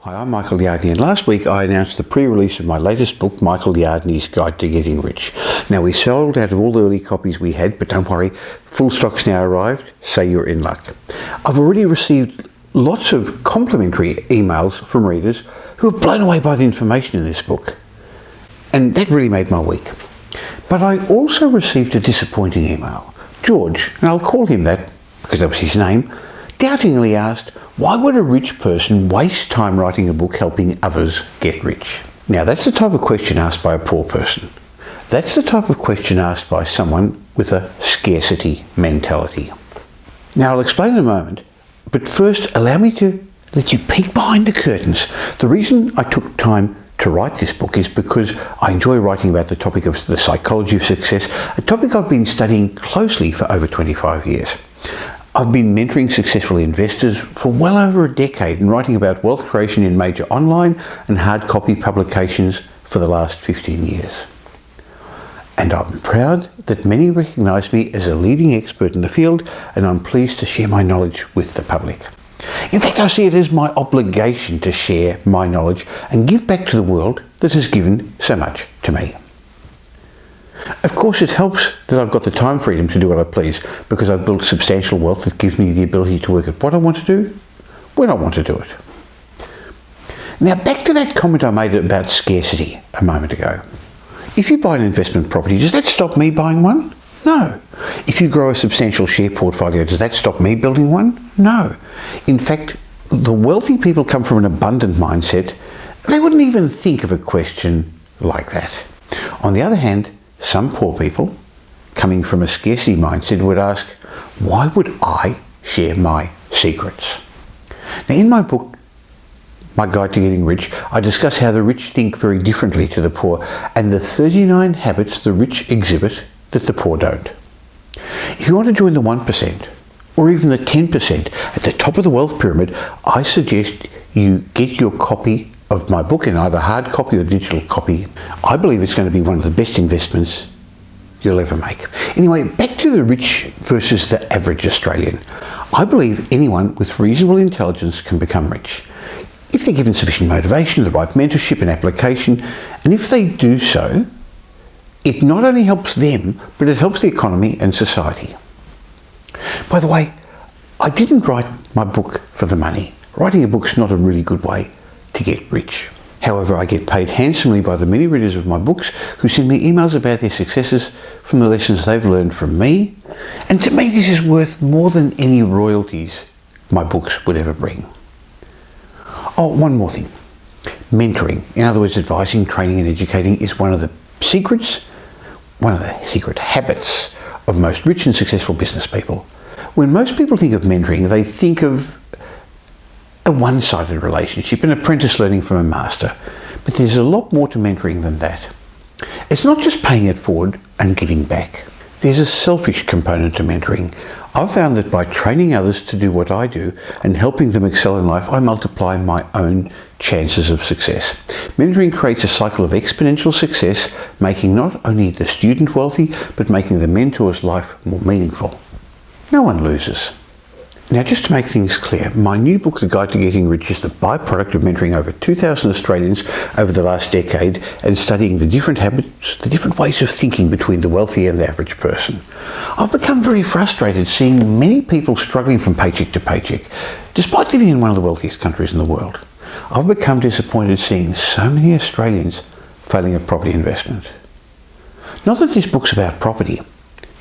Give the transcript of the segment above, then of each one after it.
Hi, I'm Michael Yardney, and last week I announced the pre-release of my latest book, Michael Yardney's Guide to Getting Rich. Now, we sold out of all the early copies we had, but don't worry, full stock's now arrived, so you're in luck. I've already received lots of complimentary emails from readers who are blown away by the information in this book, and that really made my week. But I also received a disappointing email. George, and I'll call him that because that was his name, doubtingly asked, why would a rich person waste time writing a book helping others get rich? Now, that's the type of question asked by a poor person. That's the type of question asked by someone with a scarcity mentality. Now, I'll explain in a moment, but first allow me to let you peek behind the curtains. The reason I took time to write this book is because I enjoy writing about the topic of the psychology of success, a topic I've been studying closely for over 25 years. I've been mentoring successful investors for well over a decade and writing about wealth creation in major online and hard copy publications for the last 15 years. And I'm proud that many recognise me as a leading expert in the field, and I'm pleased to share my knowledge with the public. In fact, I see it as my obligation to share my knowledge and give back to the world that has given so much to me. Of course, it helps that I've got the time freedom to do what I please, because I've built substantial wealth that gives me the ability to work at what I want to do, when I want to do it. Now, back to that comment I made about scarcity a moment ago. If you buy an investment property, does that stop me buying one? No. If you grow a substantial share portfolio, does that stop me building one? No. In fact, the wealthy people come from an abundant mindset. They wouldn't even think of a question like that. On the other hand, some poor people, coming from a scarcity mindset, would ask, why would I share my secrets? Now, in my book, My Guide to Getting Rich, I discuss how the rich think very differently to the poor and the 39 habits the rich exhibit that the poor don't. If you want to join the 1%, or even the 10% at the top of the wealth pyramid, I suggest you get your copy of my book in either hard copy or digital copy. I believe it's going to be one of the best investments you'll ever make. Anyway, back to the rich versus the average Australian. I believe anyone with reasonable intelligence can become rich, if they're given sufficient motivation, the right mentorship and application, and if they do so, it not only helps them, but it helps the economy and society. By the way, I didn't write my book for the money. Writing a book's not a really good way to get rich. However, I get paid handsomely by the many readers of my books who send me emails about their successes from the lessons they've learned from me. And to me, this is worth more than any royalties my books would ever bring. Oh, one more thing. Mentoring, in other words, advising, training and educating, is one of the secret habits of most rich and successful business people. When most people think of mentoring, they think of a one-sided relationship, an apprentice learning from a master. But there's a lot more to mentoring than that. It's not just paying it forward and giving back. There's a selfish component to mentoring. I've found that by training others to do what I do and helping them excel in life, I multiply my own chances of success. Mentoring creates a cycle of exponential success, making not only the student wealthy, but making the mentor's life more meaningful. No one loses. Now, just to make things clear, my new book, The Guide to Getting Rich, is the byproduct of mentoring over 2,000 Australians over the last decade and studying the different habits, the different ways of thinking between the wealthy and the average person. I've become very frustrated seeing many people struggling from paycheck to paycheck, despite living in one of the wealthiest countries in the world. I've become disappointed seeing so many Australians failing at property investment. Not that this book's about property.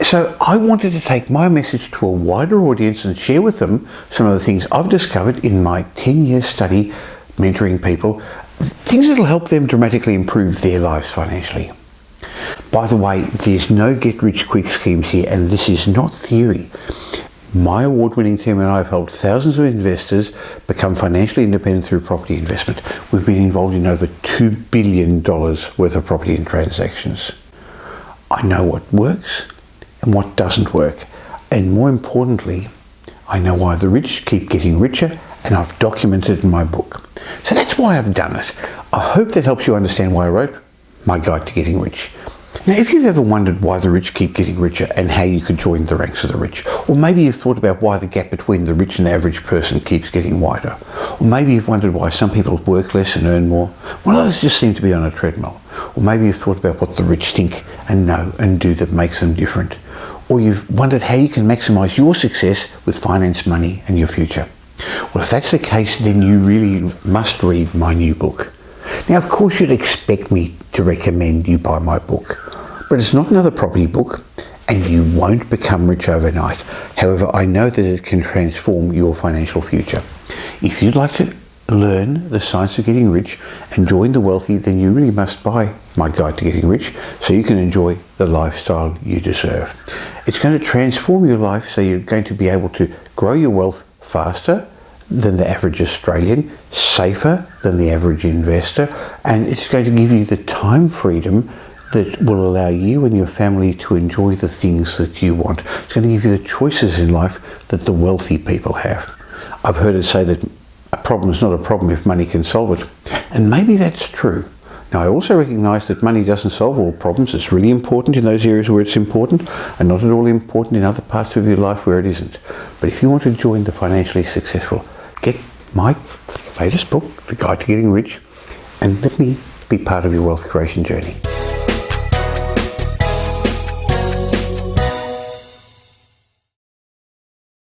So I wanted to take my message to a wider audience and share with them some of the things I've discovered in my 10-year study mentoring people, things that will help them dramatically improve their lives financially. By the way, there's no get-rich-quick schemes here, and this is not theory. My award-winning team and I have helped thousands of investors become financially independent through property investment. We've been involved in over $2 billion worth of property and transactions. I know what works and what doesn't work. And more importantly, I know why the rich keep getting richer, and I've documented it in my book. So that's why I've done it. I hope that helps you understand why I wrote My Guide to Getting Rich. Now, if you've ever wondered why the rich keep getting richer and how you could join the ranks of the rich, or maybe you've thought about why the gap between the rich and the average person keeps getting wider, or maybe you've wondered why some people work less and earn more, while others just seem to be on a treadmill, or maybe you've thought about what the rich think and know and do that makes them different, or you've wondered how you can maximise your success with finance, money and your future. Well, if that's the case, then you really must read my new book. Now, of course, you'd expect me to recommend you buy my book, but it's not another property book and you won't become rich overnight. However, I know that it can transform your financial future. If you'd like to learn the science of getting rich and join the wealthy, then you really must buy my guide to getting rich so you can enjoy the lifestyle you deserve. It's going to transform your life so you're going to be able to grow your wealth faster than the average Australian, safer than the average investor, and it's going to give you the time freedom that will allow you and your family to enjoy the things that you want. It's going to give you the choices in life that the wealthy people have. I've heard it say that a problem is not a problem if money can solve it, and maybe that's true. Now, I also recognise that money doesn't solve all problems. It's really important in those areas where it's important, and not at all important in other parts of your life where it isn't. But if you want to join the financially successful, get my latest book, The Guide to Getting Rich, and let me be part of your wealth creation journey.